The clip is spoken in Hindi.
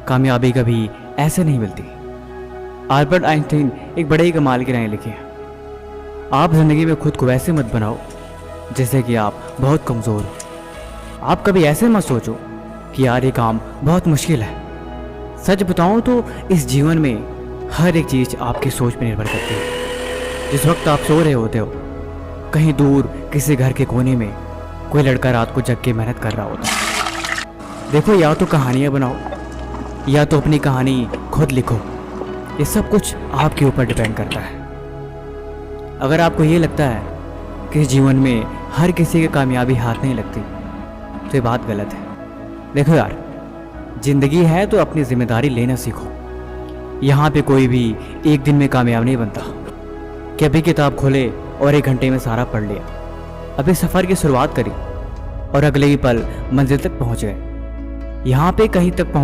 कामयाबी कभी ऐसे नहीं मिलती। अल्बर्ट आइंस्टीन एक बड़े ही कमाल की राय लिखी है, आप ज़िंदगी में खुद को वैसे मत बनाओ जैसे कि आप बहुत कमज़ोर हो। आप कभी ऐसे मत सोचो कि यार ये काम बहुत मुश्किल है। सच बताऊं तो इस जीवन में हर एक चीज़ आपकी सोच पर निर्भर करती है। जिस वक्त आप सो रहे होते हो, कहीं दूर किसी घर के कोने में कोई लड़का रात को जग के मेहनत कर रहा होता है। देखो, या तो कहानियाँ बनाओ या तो अपनी कहानी खुद लिखो। ये सब कुछ आपके ऊपर डिपेंड करता है। अगर आपको ये लगता है कि इस जीवन में हर किसी की कामयाबी हाथ नहीं लगती तो ये बात गलत है। देखो यार, जिंदगी है तो अपनी जिम्मेदारी लेना सीखो। यहाँ पे कोई भी एक दिन में कामयाब नहीं बनता कि अभी किताब खोले और 1 घंटे में सारा पढ़ लिया। अभी सफ़र की शुरुआत करी और अगले ही पल मंजिल तक पहुँच गए। यहाँ पे कहीं तक पहुँच